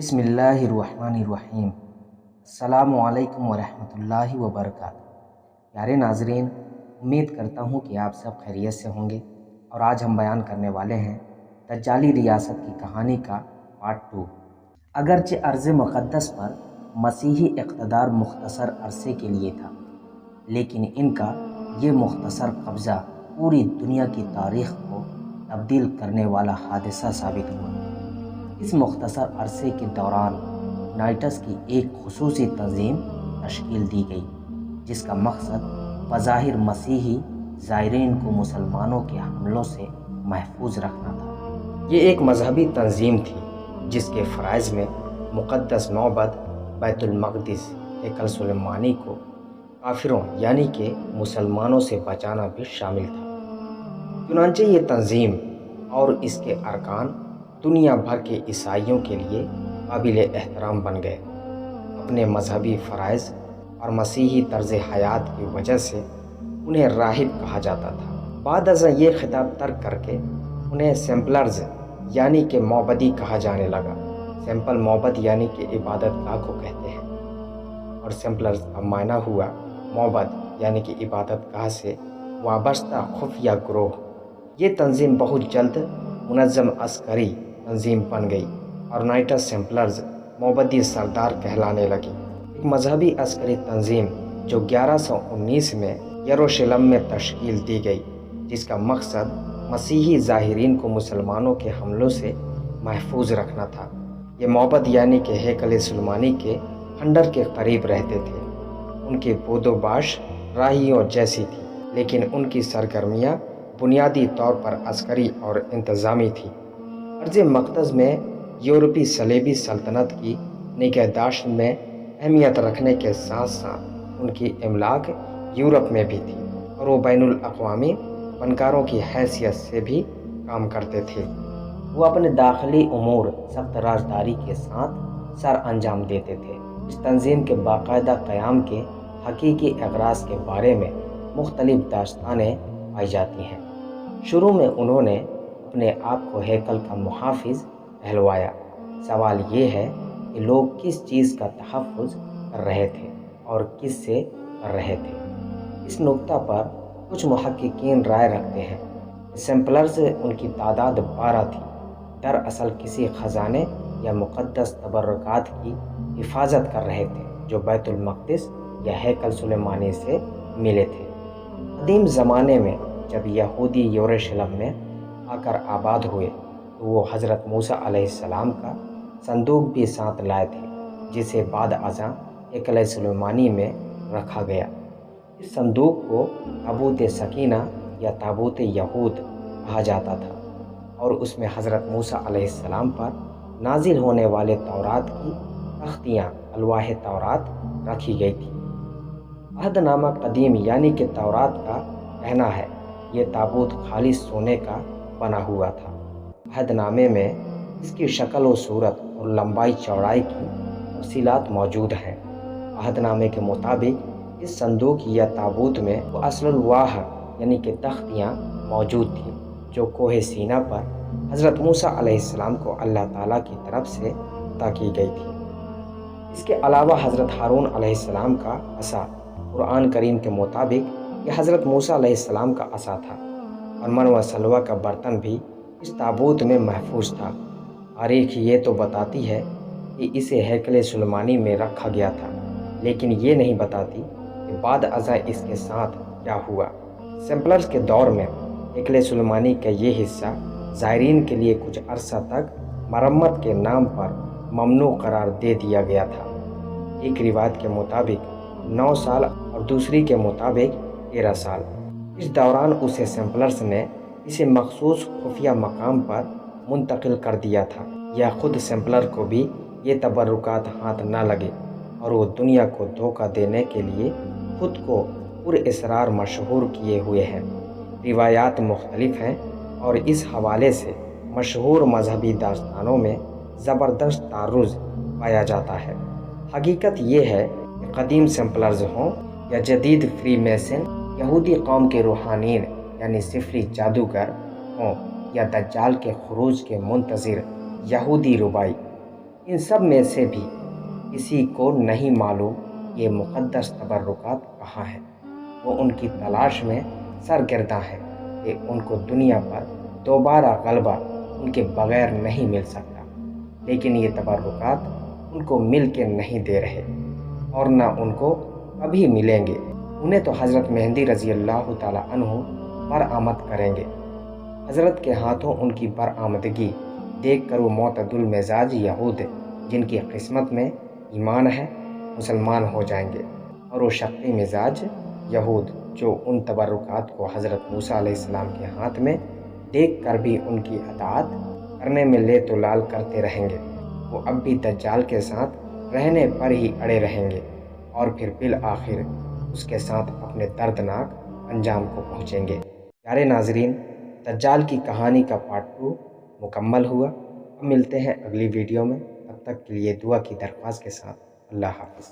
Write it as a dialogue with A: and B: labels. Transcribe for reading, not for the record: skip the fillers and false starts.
A: بسم اللہ الرحمن الرحیم۔ السلام علیکم ورحمۃ اللہ وبرکاتہ۔ پیارے ناظرین، امید کرتا ہوں کہ آپ سب خیریت سے ہوں گے، اور آج ہم بیان کرنے والے ہیں دجالی ریاست کی کہانی کا پارٹ 2۔ اگرچہ ارض مقدس پر مسیحی اقتدار مختصر عرصے کے لیے تھا، لیکن ان کا یہ مختصر قبضہ پوری دنیا کی تاریخ کو تبدیل کرنے والا حادثہ ثابت ہوا۔ اس مختصر عرصے کے دوران نائٹس کی ایک خصوصی تنظیم تشکیل دی گئی، جس کا مقصد بظاہر مسیحی زائرین کو مسلمانوں کے حملوں سے محفوظ رکھنا تھا۔ یہ ایک مذہبی تنظیم تھی جس کے فرائض میں مقدس معبد بیت المقدس ہیکل سلیمانی کو کافروں یعنی کہ مسلمانوں سے بچانا بھی شامل تھا۔ چنانچہ یہ تنظیم اور اس کے ارکان دنیا بھر کے عیسائیوں کے لیے قابل احترام بن گئے۔ اپنے مذہبی فرائض اور مسیحی طرز حیات کی وجہ سے انہیں راہب کہا جاتا تھا۔ بعد ازاں یہ خطاب ترک کر کے انہیں سیمپلرز یعنی کہ معبدی کہا جانے لگا۔ سیمپل معبد یعنی کہ عبادت گاہ کو کہتے ہیں، اور سیمپلرز کا معنی ہوا معبد یعنی کہ عبادت گاہ سے وابستہ خفیہ گروہ۔ یہ تنظیم بہت جلد منظم عسکری تنظیم بن گئی اور نائٹس سیمپلرز معبدی سردار کہلانے لگی۔ ایک مذہبی عسکری تنظیم جو 1119 میں یروشلم میں تشکیل دی گئی، جس کا مقصد مسیحی زائرین کو مسلمانوں کے حملوں سے محفوظ رکھنا تھا۔ یہ معبد یعنی کہ ہیکل سلیمانی کے کھنڈر کے قریب رہتے تھے۔ ان کی بود و باش راہیوں جیسی تھی، لیکن ان کی سرگرمیاں بنیادی طور پر عسکری اور انتظامی تھی۔ ارض مقدس میں یورپی صلیبی سلطنت کی نگہداشت میں اہمیت رکھنے کے ساتھ ساتھ ان کی املاک یورپ میں بھی تھی، اور وہ بین الاقوامی فنکاروں کی حیثیت سے بھی کام کرتے تھے۔ وہ اپنے داخلی امور سخت رازداری کے ساتھ سر انجام دیتے تھے۔ اس تنظیم کے باقاعدہ قیام کے حقیقی اغراض کے بارے میں مختلف داستانیں پائی جاتی ہیں۔ شروع میں انہوں نے اپنے آپ کو ہیکل کا محافظ کہلوایا۔ سوال یہ ہے کہ لوگ کس چیز کا تحفظ کر رہے تھے اور کس سے کر رہے تھے۔ اس نقطہ پر کچھ محققین رائے رکھتے ہیں کہ سیمپلرز ان کی تعداد 12 تھی، دراصل کسی خزانے یا مقدس تبرکات کی حفاظت کر رہے تھے جو بیت المقدس یا ہیکل سلیمانی سے ملے تھے۔ قدیم زمانے میں جب یہودی یروشلم میں آ کر آباد ہوئے تو وہ حضرت موسیٰ علیہ السلام کا صندوق بھی ساتھ لائے تھے، جسے بعد ازاں ہیکل سلیمانی میں رکھا گیا۔ اس صندوق کو تابوت سکینہ یا تابوت یہود کہا جاتا تھا، اور اس میں حضرت موسیٰ علیہ السلام پر نازل ہونے والے تورات کی تختیاں الواح تورات رکھی گئی تھی۔ عہد نامہ قدیم یعنی کہ تورات کا کہنا ہے یہ تابوت خالص سونے کا بنا ہوا تھا۔ عہد نامے میں اس کی شکل و صورت اور لمبائی چوڑائی کی تفصیلات موجود ہیں۔ عہد نامے کے مطابق اس صندوق یا تابوت میں وہ اصل الواح یعنی کہ تختیاں موجود تھیں جو کوہ سینا پر حضرت موسیٰ علیہ السلام کو اللہ تعالیٰ کی طرف سے عطا کی گئی تھی۔ اس کے علاوہ حضرت ہارون علیہ السلام کا عصا، قرآن کریم کے مطابق یہ حضرت موسیٰ علیہ السلام کا عصا تھا، اور من و سلوہ کا برتن بھی اس تابوت میں محفوظ تھا۔ تاریخ یہ تو بتاتی ہے کہ اسے ہیکل سلیمانی میں رکھا گیا تھا، لیکن یہ نہیں بتاتی کہ بعد ازاں اس کے ساتھ کیا ہوا۔ سیمپلرز کے دور میں ہیکل سلیمانی کا یہ حصہ زائرین کے لیے کچھ عرصہ تک مرمت کے نام پر ممنوع قرار دے دیا گیا تھا۔ ایک روایت کے مطابق 9 سال اور دوسری کے مطابق 13 سال۔ اس دوران اسے سیمپلرز نے اسے مخصوص خفیہ مقام پر منتقل کر دیا تھا، یا خود سیمپلر کو بھی یہ تبرکات ہاتھ نہ لگے، اور وہ دنیا کو دھوکہ دینے کے لیے خود کو پر اسرار مشہور کیے ہوئے ہیں۔ روایات مختلف ہیں، اور اس حوالے سے مشہور مذہبی داستانوں میں زبردست تعرض پایا جاتا ہے۔ حقیقت یہ ہے کہ قدیم سیمپلرز ہوں یا جدید فری میسن، یہودی قوم کے روحانیین یعنی سفری جادوگر ہوں، یا دجال کے خروج کے منتظر یہودی ربائی، ان سب میں سے بھی کسی کو نہیں معلوم یہ مقدس تبرکات کہاں ہیں۔ وہ ان کی تلاش میں سرگرداں ہیں کہ ان کو دنیا پر دوبارہ غلبہ ان کے بغیر نہیں مل سکتا، لیکن یہ تبرکات ان کو مل کے نہیں دے رہے اور نہ ان کو کبھی ملیں گے۔ انہیں تو حضرت مہدی رضی اللہ تعالیٰ عنہ برآمد کریں گے۔ حضرت کے ہاتھوں ان کی برآمدگی دیکھ کر وہ معتدل مزاج یہود جن کی قسمت میں ایمان ہے مسلمان ہو جائیں گے، اور وہ شقی مزاج یہود جو ان تبرکات کو حضرت موسیٰ علیہ السلام کے ہاتھ میں دیکھ کر بھی ان کی اطاعت کرنے میں لے تو لال کرتے رہیں گے، وہ اب بھی دجال کے ساتھ رہنے پر ہی اڑے رہیں گے اور پھر بالآخر اس کے ساتھ اپنے دردناک انجام کو پہنچیں گے۔ پیارے ناظرین، دجال کی کہانی کا پارٹ 2 مکمل ہوا۔ اب ملتے ہیں اگلی ویڈیو میں، تب تک کے لیے دعا کی درخواست کے ساتھ اللہ حافظ۔